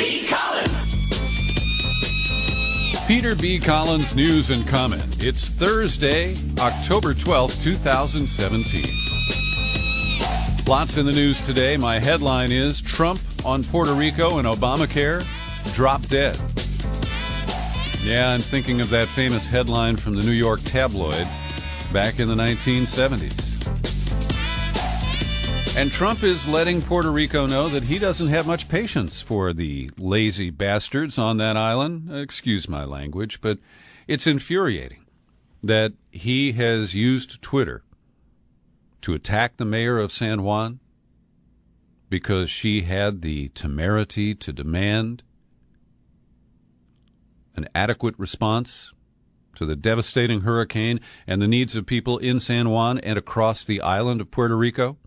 B. Collins. Peter B. Collins News and Comment. It's Thursday, October 12th, 2017. Lots in the news today. My headline is Trump on Puerto Rico and Obamacare drop dead. Yeah, I'm thinking of that famous headline from the New York tabloid back in the 1970s. And Trump is letting Puerto Rico know that he doesn't have much patience for the lazy bastards on that island. Excuse my language, but it's infuriating that he has used Twitter to attack the mayor of San Juan because she had the temerity to demand an adequate response to the devastating hurricane and the needs of people in San Juan and across the island of Puerto Rico.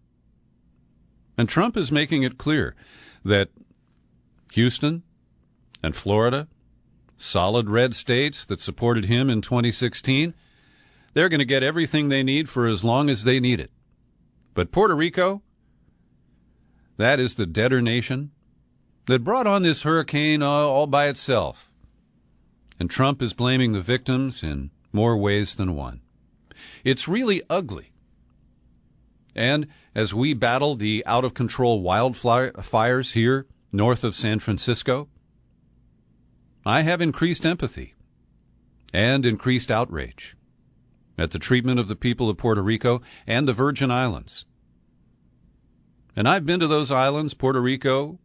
And Trump is making it clear that Houston and Florida, solid red states that supported him in 2016, they're going to get everything they need for as long as they need it. But Puerto Rico, that is the debtor nation that brought on this hurricane all by itself. And Trump is blaming the victims in more ways than one. It's really ugly. And as we battle the out-of-control wildfires here north of San Francisco, I have increased empathy and increased outrage at the treatment of the people of Puerto Rico and the Virgin Islands. And I've been to those islands, Puerto Rico,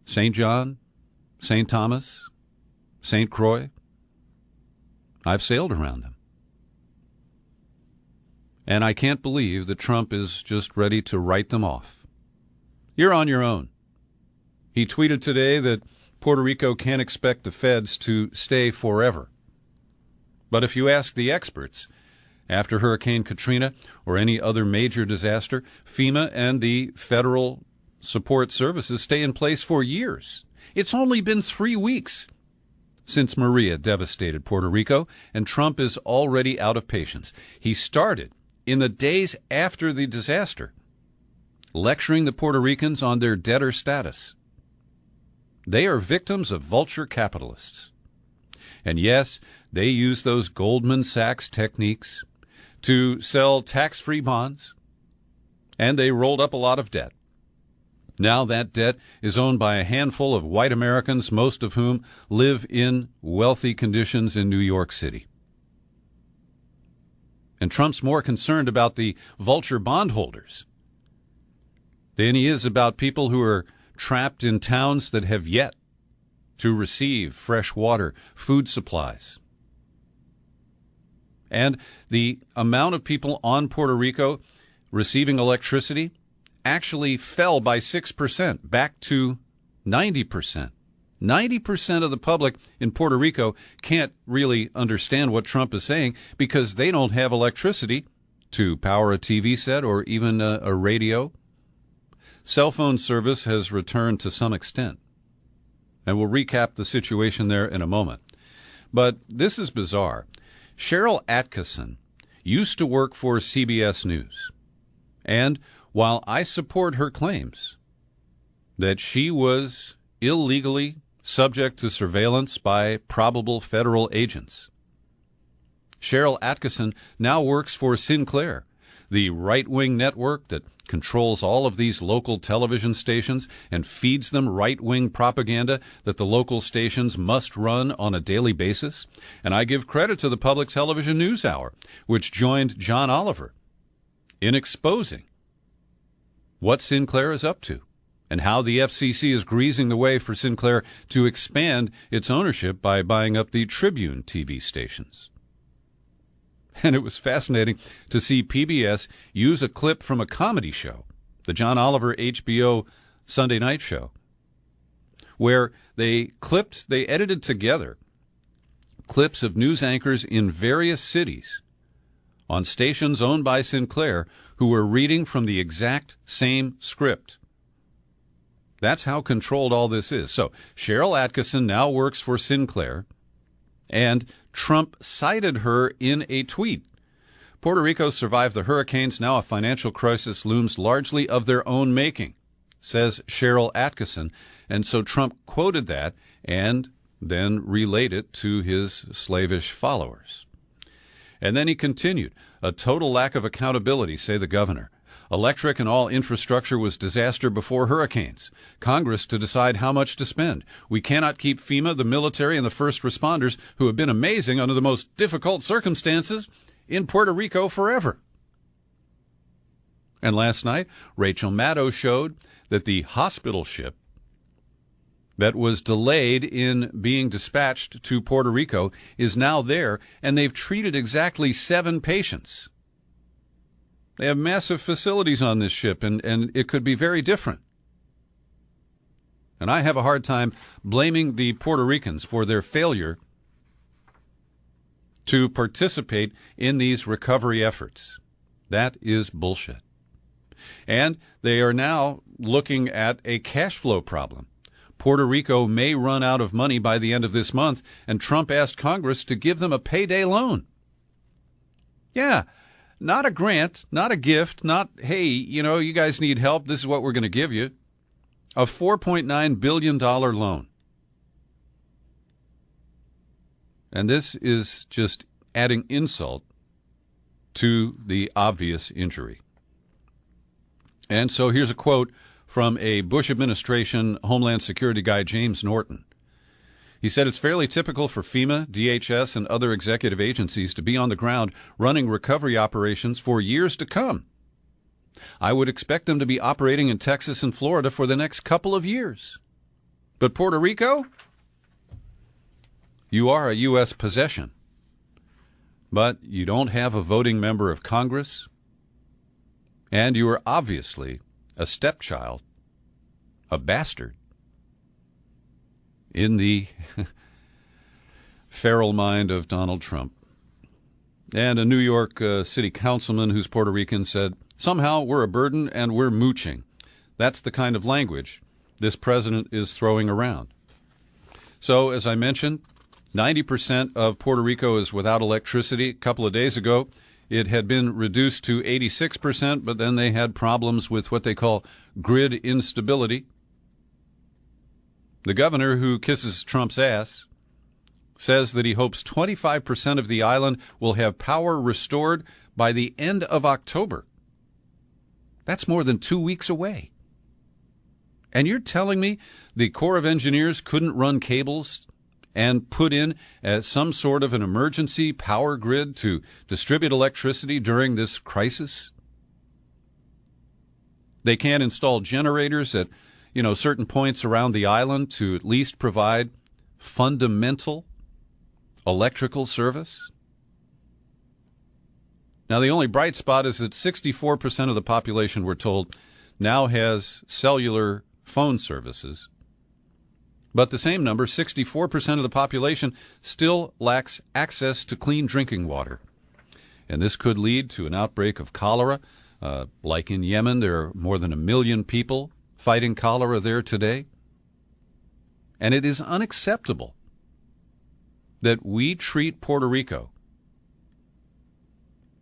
St. John, St. Thomas, St. Croix. I've sailed around them. And I can't believe that Trump is just ready to write them off. You're on your own. He tweeted today that Puerto Rico can't expect the feds to stay forever. But if you ask the experts, after Hurricane Katrina or any other major disaster, FEMA and the federal support services stay in place for years. It's only been 3 weeks since Maria devastated Puerto Rico, and Trump is already out of patience. He started in the days after the disaster, lecturing the Puerto Ricans on their debtor status. They are victims of vulture capitalists. And yes, they use those Goldman Sachs techniques to sell tax-free bonds, and they rolled up a lot of debt. Now that debt is owned by a handful of white Americans, most of whom live in wealthy conditions in New York City. And Trump's more concerned about the vulture bondholders than he is about people who are trapped in towns that have yet to receive fresh water, food supplies. And the amount of people on Puerto Rico receiving electricity actually fell by 6%, back to 90%. 90% of the public in Puerto Rico can't really understand what Trump is saying because they don't have electricity to power a TV set or even a radio. Cell phone service has returned to some extent. And we'll recap the situation there in a moment. But this is bizarre. Cheryl Atkinson used to work for CBS News. And while I support her claims that she was illegally subject to surveillance by probable federal agents, Cheryl Atkinson now works for Sinclair, the right-wing network that controls all of these local television stations and feeds them right-wing propaganda that the local stations must run on a daily basis. And I give credit to the Public Television News Hour, which joined John Oliver in exposing what Sinclair is up to and how the FCC is greasing the way for Sinclair to expand its ownership by buying up the Tribune TV stations. And it was fascinating to see PBS use a clip from a comedy show, the John Oliver HBO Sunday night show, where they edited together clips of news anchors in various cities on stations owned by Sinclair who were reading from the exact same script. That's how controlled all this is. So Cheryl Atkinson now works for Sinclair, and Trump cited her in a tweet. Puerto Rico survived the hurricanes. Now a financial crisis looms largely of their own making. says Cheryl Atkinson. And so Trump quoted that and then relayed it to his slavish followers. And then he continued, a total lack of accountability, say the governor. Electric and all infrastructure was disaster before hurricanes. Congress to decide how much to spend. We cannot keep FEMA, the military, and the first responders, who have been amazing under the most difficult circumstances, in Puerto Rico forever. And last night, Rachel Maddow showed that the hospital ship that was delayed in being dispatched to Puerto Rico is now there, and they've treated exactly 7 patients. They have massive facilities on this ship, and it could be very different. And I have a hard time blaming the Puerto Ricans for their failure to participate in these recovery efforts. That is bullshit. And they are now looking at a cash flow problem. Puerto Rico may run out of money by the end of this month, and Trump asked Congress to give them a payday loan. Yeah, not a grant, not a gift, not, hey, you guys need help, this is what we're going to give you. A $4.9 billion loan. And this is just adding insult to the obvious injury. And so here's a quote from a Bush administration Homeland Security guy, James Norton. He said it's fairly typical for FEMA, DHS, and other executive agencies to be on the ground running recovery operations for years to come. I would expect them to be operating in Texas and Florida for the next couple of years. But Puerto Rico? You are a U.S. possession. But you don't have a voting member of Congress, and you are obviously a stepchild, a bastard, in the feral mind of Donald Trump. And a New York city councilman who's Puerto Rican said, somehow we're a burden and we're mooching. That's the kind of language this president is throwing around. So, as I mentioned, 90% of Puerto Rico is without electricity. A couple of days ago, it had been reduced to 86%, but then they had problems with what they call grid instability. The governor, who kisses Trump's ass, says that he hopes 25% of the island will have power restored by the end of October. That's more than 2 weeks away. And you're telling me the Corps of Engineers couldn't run cables and put in some sort of an emergency power grid to distribute electricity during this crisis? They can't install generators at, certain points around the island to at least provide fundamental electrical service? Now, the only bright spot is that 64% of the population, we're told, now has cellular phone services. But the same number, 64% of the population, still lacks access to clean drinking water. And this could lead to an outbreak of cholera. Like in Yemen, there are more than 1 million people fighting cholera there today. And it is unacceptable that we treat Puerto Rico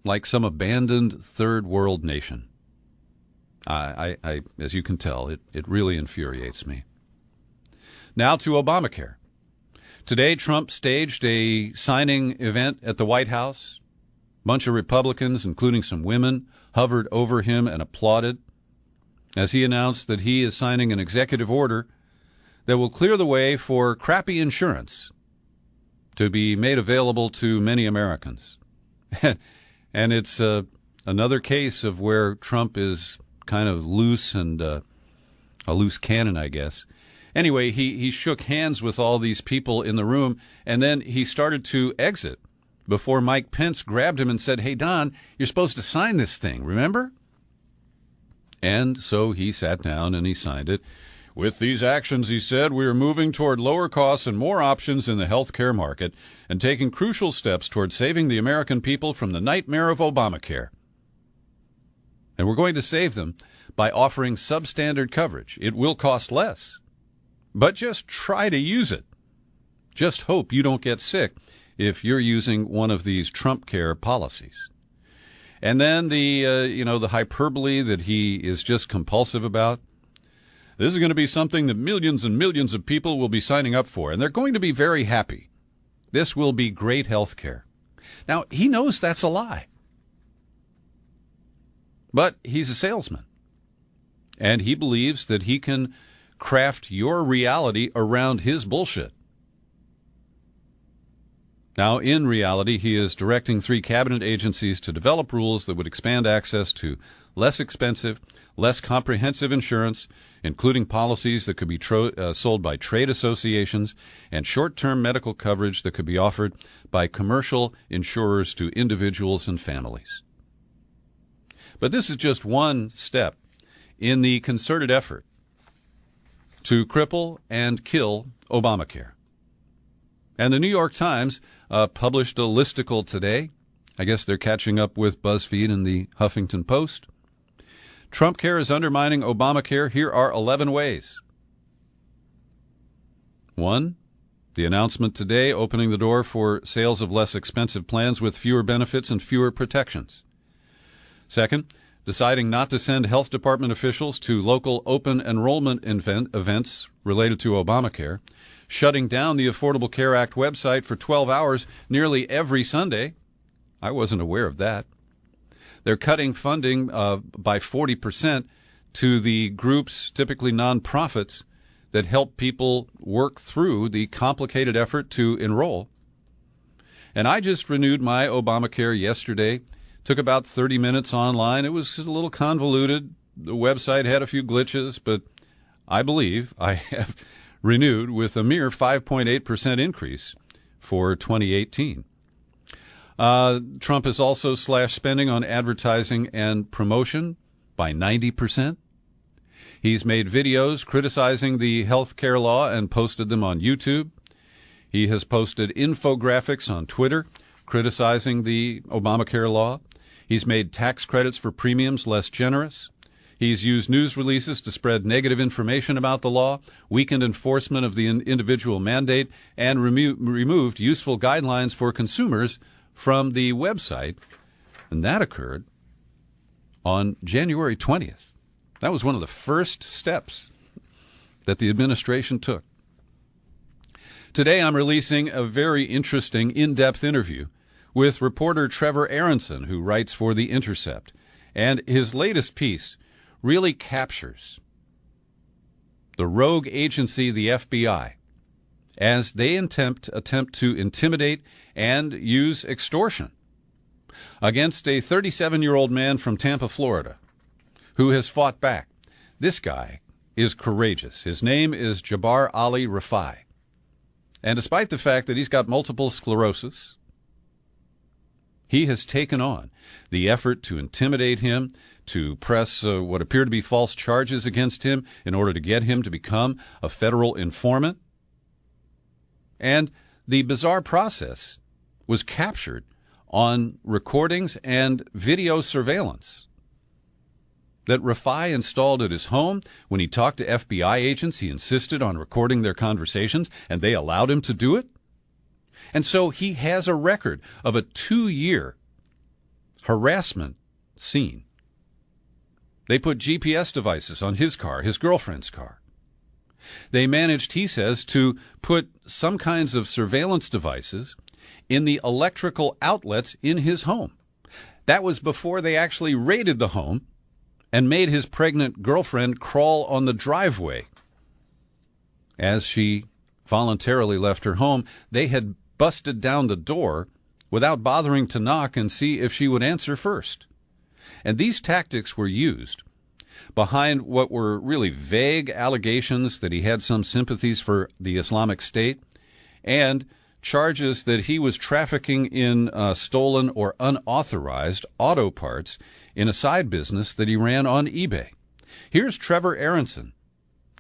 like some abandoned third world nation. I as you can tell, it really infuriates me. Now to Obamacare. Today, Trump staged a signing event at the White House. A bunch of Republicans, including some women, hovered over him and applauded as he announced that he is signing an executive order that will clear the way for crappy insurance to be made available to many Americans. And it's another case of where Trump is kind of loose and a loose cannon, I guess. Anyway, he shook hands with all these people in the room, and then he started to exit before Mike Pence grabbed him and said, "Hey, Don, you're supposed to sign this thing, remember?" And so he sat down and he signed it. With these actions, he said, we are moving toward lower costs and more options in the health care market and taking crucial steps toward saving the American people from the nightmare of Obamacare. And we're going to save them by offering substandard coverage. It will cost less, but just try to use it. Just hope you don't get sick if you're using one of these Trump care policies. And then the hyperbole that he is just compulsive about. This is going to be something that millions and millions of people will be signing up for, and they're going to be very happy. This will be great health care. Now, he knows that's a lie. But he's a salesman, and he believes that he can craft your reality around his bullshit. Now, in reality, he is directing 3 cabinet agencies to develop rules that would expand access to less expensive, less comprehensive insurance, including policies that could be sold by trade associations and short-term medical coverage that could be offered by commercial insurers to individuals and families. But this is just one step in the concerted effort to cripple and kill Obamacare. And the New York Times published a listicle today. I guess they're catching up with BuzzFeed and the Huffington Post. Trump care is undermining Obamacare. Here are 11 ways. 1. The announcement today opening the door for sales of less expensive plans with fewer benefits and fewer protections. 2. Deciding not to send health department officials to local open enrollment events related to Obamacare. Shutting down the Affordable Care Act website for 12 hours nearly every Sunday. I wasn't aware of that. They're cutting funding by 40% to the groups, typically nonprofits, that help people work through the complicated effort to enroll. And I just renewed my Obamacare yesterday. Took about 30 minutes online. It was a little convoluted. The website had a few glitches, but I believe I have renewed with a mere 5.8% increase for 2018. Trump has also slashed spending on advertising and promotion by 90%. He's made videos criticizing the health care law and posted them on YouTube. He has posted infographics on Twitter criticizing the Obamacare law. He's made tax credits for premiums less generous. He's used news releases to spread negative information about the law, weakened enforcement of the individual mandate, and removed useful guidelines for consumers from the website. And that occurred on January 20th. That was one of the first steps that the administration took. Today I'm releasing a very interesting, in-depth interview with reporter Trevor Aronson, who writes for The Intercept. And his latest piece really captures the rogue agency, the FBI, as they attempt to intimidate and use extortion against a 37-year-old man from Tampa, Florida, who has fought back. This guy is courageous. His name is Jabbar Ali Rafai. And despite the fact that he's got multiple sclerosis, he has taken on the effort to intimidate him, to press what appear to be false charges against him in order to get him to become a federal informant. And the bizarre process was captured on recordings and video surveillance that Rafai installed at his home. When he talked to FBI agents, he insisted on recording their conversations, and they allowed him to do it. And so he has a record of a 2-year harassment scene. They put GPS devices on his car, his girlfriend's car. They managed, he says, to put some kinds of surveillance devices in the electrical outlets in his home. That was before they actually raided the home and made his pregnant girlfriend crawl on the driveway. As she voluntarily left her home, they had busted down the door without bothering to knock and see if she would answer first. And these tactics were used behind what were really vague allegations that he had some sympathies for the Islamic State and charges that he was trafficking in stolen or unauthorized auto parts in a side business that he ran on eBay. Here's Trevor Aronson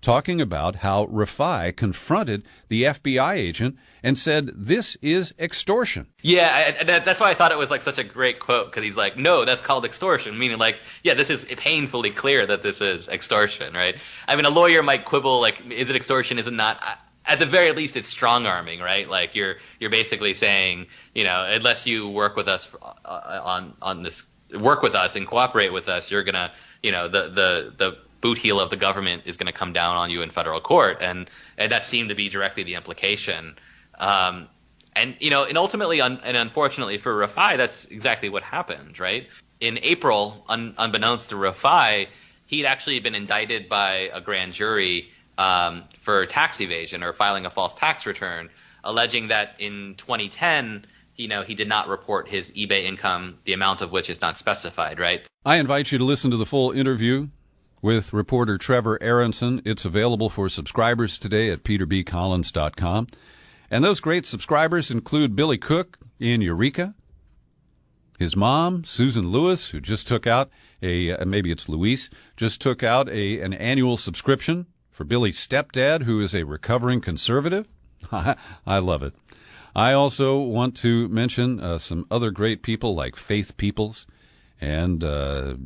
talking about how Rafai confronted the FBI agent and said, "This is extortion." Yeah, that's why I thought it was like such a great quote, because he's like, no, that's called extortion, meaning like, yeah, this is painfully clear that this is extortion, right? I mean, a lawyer might quibble, like, is it extortion, is it not? At the very least, it's strong-arming, right? Like, you're basically saying, you know, unless you work with us on this, work with us and cooperate with us, you're gonna, you know, the boot heel of the government is going to come down on you in federal court, and that seemed to be directly the implication. And ultimately, and unfortunately for Rafai, that's exactly what happened, right? In April, unbeknownst to Rafai, he'd actually been indicted by a grand jury for tax evasion or filing a false tax return, alleging that in 2010, he did not report his eBay income, the amount of which is not specified, right? I invite you to listen to the full interview with reporter Trevor Aronson. It's available for subscribers today at peterbcollins.com. And those great subscribers include Billy Cook in Eureka, his mom, Susan Lewis, who just took out maybe it's Luis, just took out an annual subscription for Billy's stepdad, who is a recovering conservative. I love it. I also want to mention some other great people like Faith Peoples and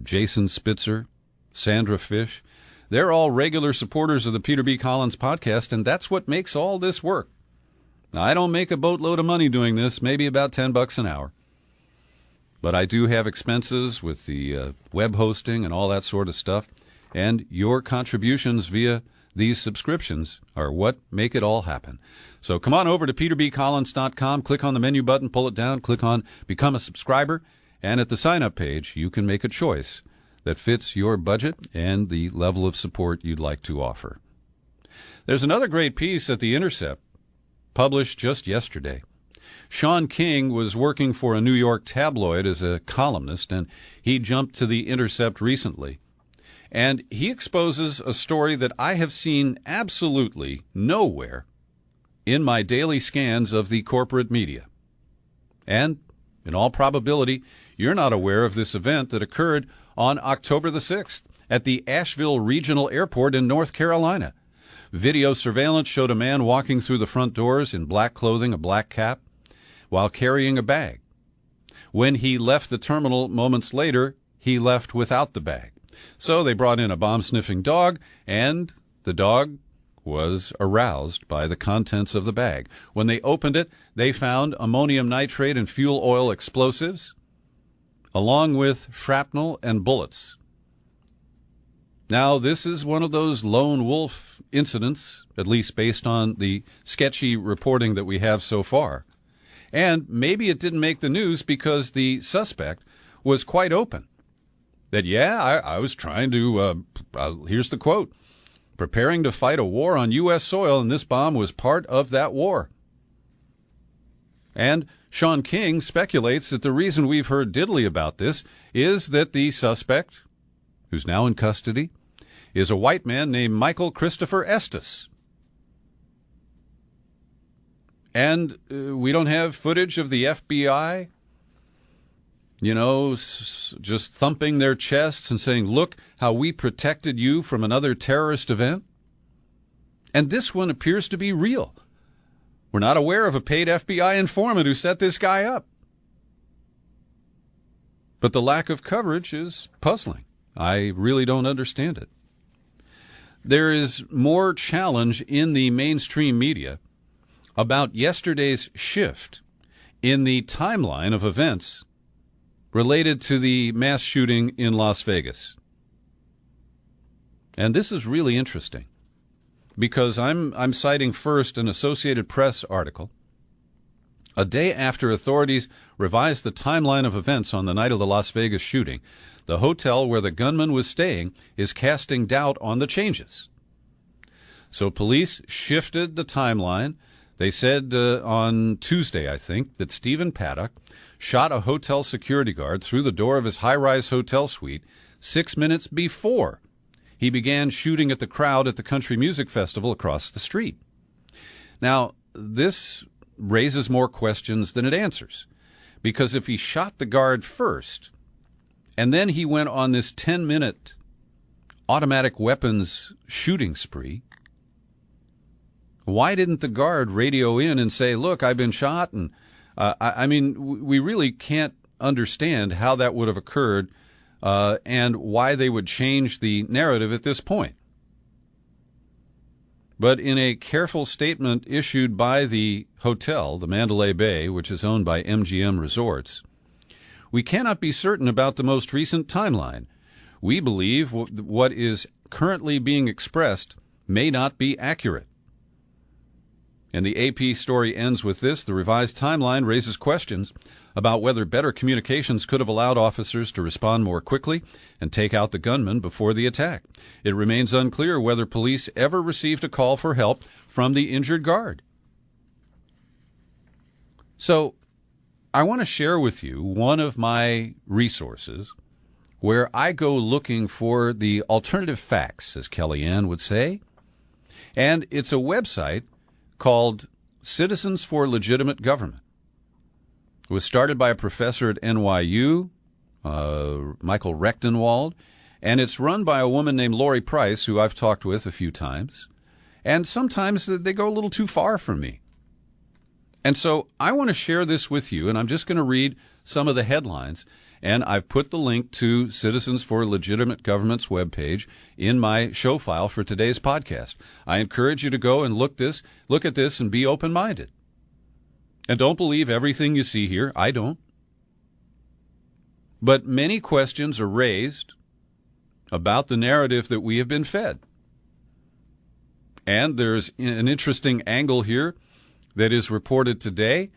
Jason Spitzer, Sandra Fish. They're all regular supporters of the Peter B. Collins podcast, and that's what makes all this work. Now, I don't make a boatload of money doing this, maybe about $10 an hour. But I do have expenses with the web hosting and all that sort of stuff, and your contributions via these subscriptions are what make it all happen. So come on over to peterbcollins.com, click on the menu button, pull it down, click on Become a Subscriber, and at the sign-up page, you can make a choice that fits your budget and the level of support you'd like to offer. There's another great piece at The Intercept, published just yesterday. Sean King was working for a New York tabloid as a columnist, and he jumped to The Intercept recently. And he exposes a story that I have seen absolutely nowhere in my daily scans of the corporate media. And, in all probability, you're not aware of this event that occurred on October the 6th at the Asheville Regional Airport in North Carolina. Video surveillance showed a man walking through the front doors in black clothing, a black cap, while carrying a bag. When he left the terminal moments later, he left without the bag. So they brought in a bomb-sniffing dog, and the dog was aroused by the contents of the bag. When they opened it, they found ammonium nitrate and fuel oil explosives, along with shrapnel and bullets. Now, this is one of those lone wolf incidents, at least based on the sketchy reporting that we have so far. And maybe it didn't make the news because the suspect was quite open. That, I was trying to, here's the quote, preparing to fight a war on U.S. soil, and this bomb was part of that war. And Sean King speculates that the reason we've heard diddly about this is that the suspect, who's now in custody, is a white man named Michael Christopher Estes. And we don't have footage of the FBI, just thumping their chests and saying, look how we protected you from another terrorist event. And this one appears to be real. We're not aware of a paid FBI informant who set this guy up. But the lack of coverage is puzzling. I really don't understand it. There is more challenge in the mainstream media about yesterday's shift in the timeline of events related to the mass shooting in Las Vegas. And this is really interesting because I'm citing first an Associated Press article. A day after authorities revised the timeline of events on the night of the Las Vegas shooting, the hotel where the gunman was staying is casting doubt on the changes. So police shifted the timeline. They said on Tuesday, I think, that Stephen Paddock shot a hotel security guard through the door of his high-rise hotel suite 6 minutes before he began shooting at the crowd at the country music festival across the street. Now, this raises more questions than it answers, because if he shot the guard first and then he went on this 10-minute automatic weapons shooting spree, why didn't the guard radio in and say, look, I've been shot? And we really can't understand how that would have occurred and why they would change the narrative at this point. But in a careful statement issued by the hotel, the Mandalay Bay, which is owned by MGM Resorts, we cannot be certain about the most recent timeline. We believe what is currently being expressed may not be accurate. And the AP story ends with this. The revised timeline raises questions about whether better communications could have allowed officers to respond more quickly and take out the gunman before the attack. It remains unclear whether police ever received a call for help from the injured guard. So I want to share with you one of my resources where I go looking for the alternative facts, as Kellyanne would say. And it's a website called Citizens for Legitimate Government. It was started by a professor at NYU, Michael Rechtenwald, and it's run by a woman named Lori Price, who I've talked with a few times. And sometimes they go a little too far for me. And so I want to share this with you, and I'm just going to read some of the headlines. And I've put the link to Citizens for Legitimate Government's webpage in my show file for today's podcast. I encourage you to go and look at this and be open-minded. And don't believe everything you see here. I don't. But many questions are raised about the narrative that we have been fed. And there's an interesting angle here that is reported today,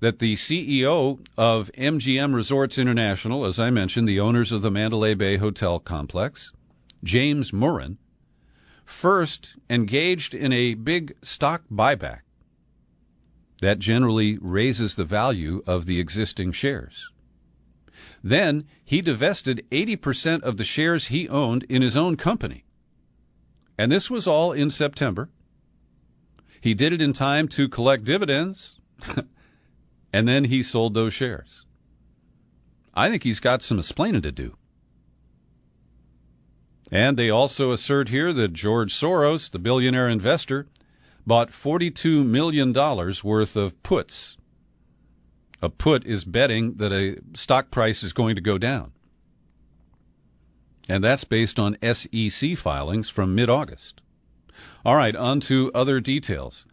that the CEO of MGM Resorts International, as I mentioned, the owners of the Mandalay Bay Hotel Complex, James Murren, first engaged in a big stock buyback that generally raises the value of the existing shares. Then he divested 80% of the shares he owned in his own company. And this was all in September. He did it in time to collect dividends. And then he sold those shares. I think he's got some explaining to do. And they also assert here that George Soros, the billionaire investor, bought $42 million worth of puts. A put is betting that a stock price is going to go down. And that's based on SEC filings from mid-August. All right, on to other details.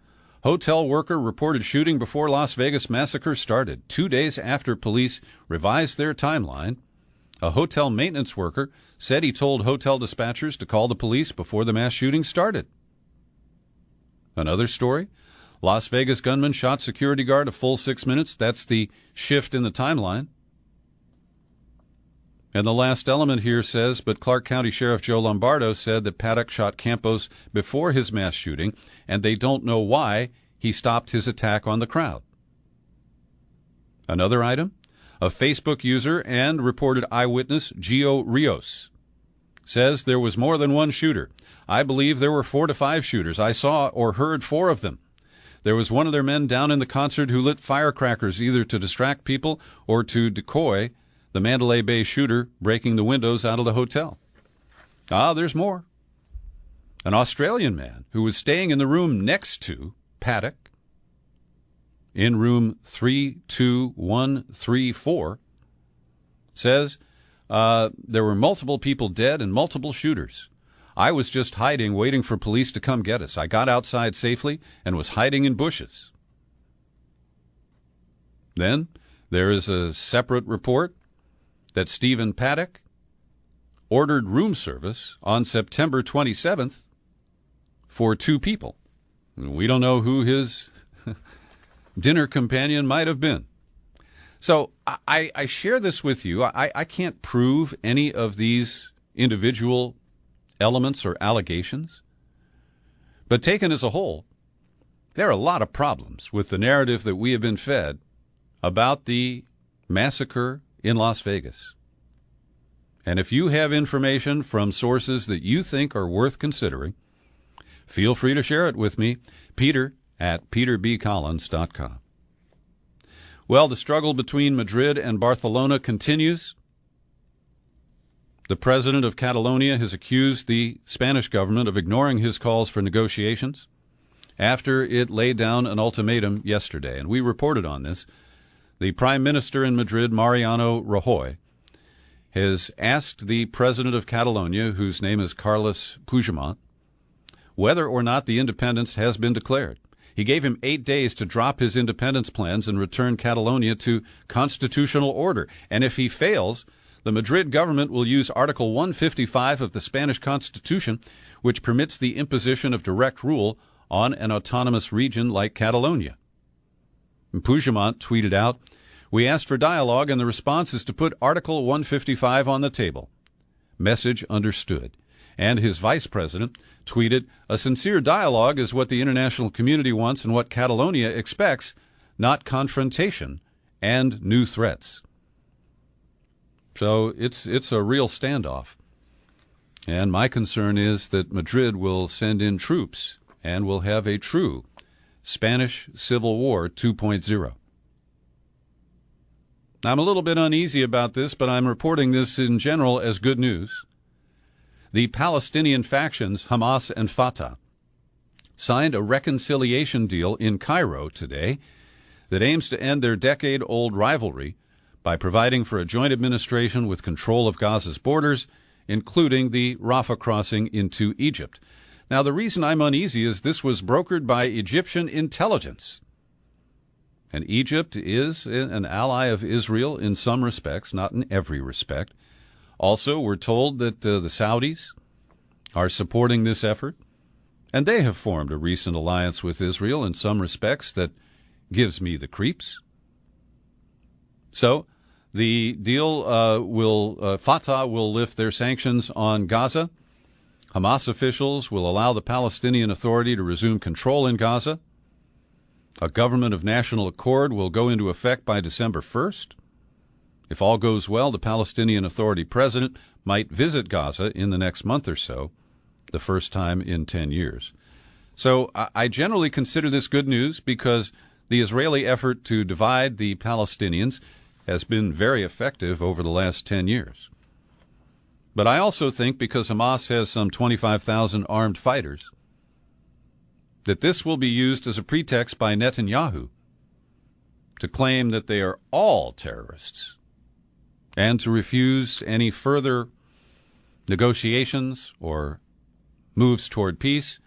Hotel worker reported shooting before Las Vegas massacre started. 2 days after police revised their timeline, a hotel maintenance worker said he told hotel dispatchers to call the police before the mass shooting started. Another story, Las Vegas gunman shot security guard a full 6 minutes. That's the shift in the timeline. And the last element here says, but Clark County Sheriff Joe Lombardo said that Paddock shot Campos before his mass shooting, and they don't know why he stopped his attack on the crowd. Another item, a Facebook user and reported eyewitness, Gio Rios, says there was more than one shooter. I believe there were 4 to 5 shooters. I saw or heard 4 of them. There was one of their men down in the concert who lit firecrackers either to distract people or to decoy the Mandalay Bay shooter breaking the windows out of the hotel. There's more. An Australian man who was staying in the room next to Paddock, in room 32134, says there were multiple people dead and multiple shooters. I was just hiding, waiting for police to come get us. I got outside safely and was hiding in bushes. Then there is a separate report that Stephen Paddock ordered room service on September 27th for 2 people. We don't know who his dinner companion might have been. So I share this with you. I can't prove any of these individual elements or allegations, but taken as a whole, there are a lot of problems with the narrative that we have been fed about the massacre in Las Vegas. And if you have information from sources that you think are worth considering, feel free to share it with me, peter@peterbcollins.com. Well, the struggle between Madrid and Barcelona continues. The president of Catalonia has accused the Spanish government of ignoring his calls for negotiations after it laid down an ultimatum yesterday. And we reported on this. The Prime Minister in Madrid, Mariano Rajoy, has asked the president of Catalonia, whose name is Carles Puigdemont, whether or not the independence has been declared. He gave him 8 days to drop his independence plans and return Catalonia to constitutional order. And if he fails, The Madrid government will use Article 155 of the Spanish Constitution, which permits the imposition of direct rule on an autonomous region like Catalonia. And Puigdemont tweeted out, "We asked for dialogue, and the response is to put Article 155 on the table. Message understood." And his vice president tweeted, "A sincere dialogue is what the international community wants and what Catalonia expects, not confrontation and new threats." So it's a real standoff. And my concern is that Madrid will send in troops and will have a true Spanish Civil War 2.0. I'm a little bit uneasy about this, but I'm reporting this in general as good news. The Palestinian factions, Hamas and Fatah, signed a reconciliation deal in Cairo today that aims to end their decade-old rivalry by providing for a joint administration with control of Gaza's borders, including the Rafah crossing into Egypt. Now, the reason I'm uneasy is this was brokered by Egyptian intelligence. And Egypt is an ally of Israel in some respects, not in every respect. Also, we're told that the Saudis are supporting this effort, and they have formed a recent alliance with Israel in some respects that gives me the creeps. So, the deal Fatah will lift their sanctions on Gaza. Hamas officials will allow the Palestinian Authority to resume control in Gaza. A government of national accord will go into effect by December 1st. If all goes well, the Palestinian Authority president might visit Gaza in the next month or so, the first time in 10 years. So I generally consider this good news because the Israeli effort to divide the Palestinians has been very effective over the last 10 years. But I also think because Hamas has some 25,000 armed fighters, that this will be used as a pretext by Netanyahu to claim that they are all terrorists and to refuse any further negotiations or moves toward peace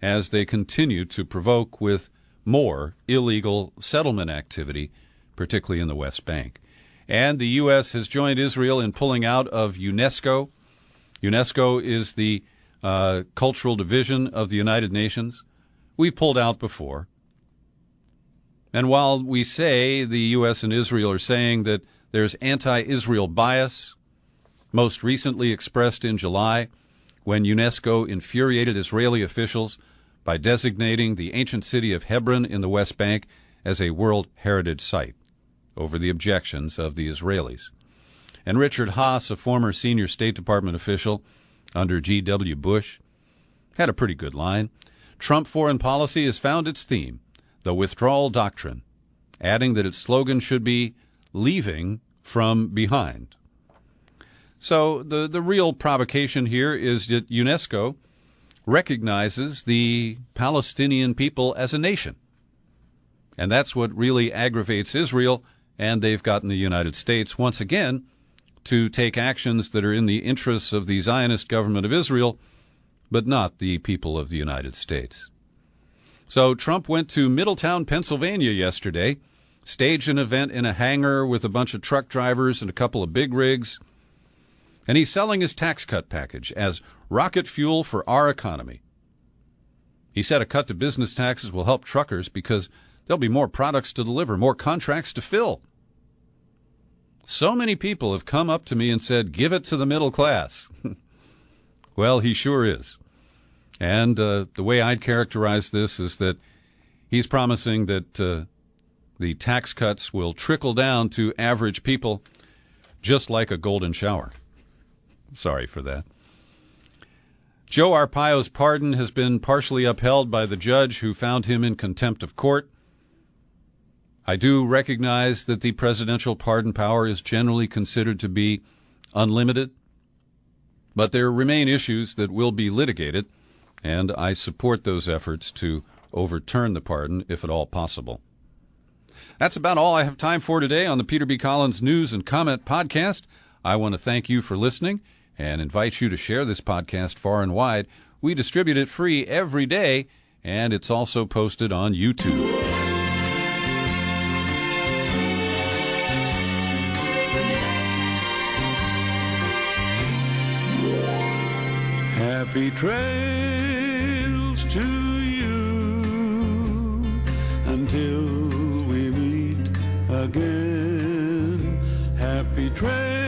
as they continue to provoke with more illegal settlement activity, particularly in the West Bank. And the U.S. has joined Israel in pulling out of UNESCO. UNESCO is the cultural division of the United Nations. We've pulled out before. And while we say the U.S. and Israel are saying that there's anti-Israel bias, most recently expressed in July when UNESCO infuriated Israeli officials by designating the ancient city of Hebron in the West Bank as a World Heritage Site over the objections of the Israelis. And Richard Haass, a former senior State Department official under G.W. Bush, had a pretty good line. Trump foreign policy has found its theme, the withdrawal doctrine, adding that its slogan should be leaving from behind. So the real provocation here is that UNESCO recognizes the Palestinian people as a nation. And that's what really aggravates Israel, and they've gotten the United States once again to take actions that are in the interests of the Zionist government of Israel, but not the people of the United States. So Trump went to Middletown, Pennsylvania yesterday, staged an event in a hangar with a bunch of truck drivers and a couple of big rigs, and he's selling his tax cut package as rocket fuel for our economy. He said a cut to business taxes will help truckers because there'll be more products to deliver, more contracts to fill. So many people have come up to me and said, give it to the middle class. Well, he sure is. And the way I'd characterize this is that he's promising that the tax cuts will trickle down to average people just like a golden shower. Sorry for that. Joe Arpaio's pardon has been partially upheld by the judge who found him in contempt of court. I do recognize that the presidential pardon power is generally considered to be unlimited, but there remain issues that will be litigated, and I support those efforts to overturn the pardon if at all possible. That's about all I have time for today on the Peter B. Collins News and Comment Podcast. I want to thank you for listening and invite you to share this podcast far and wide. We distribute it free every day, and it's also posted on YouTube. Happy trails to you until we meet again. Happy trails.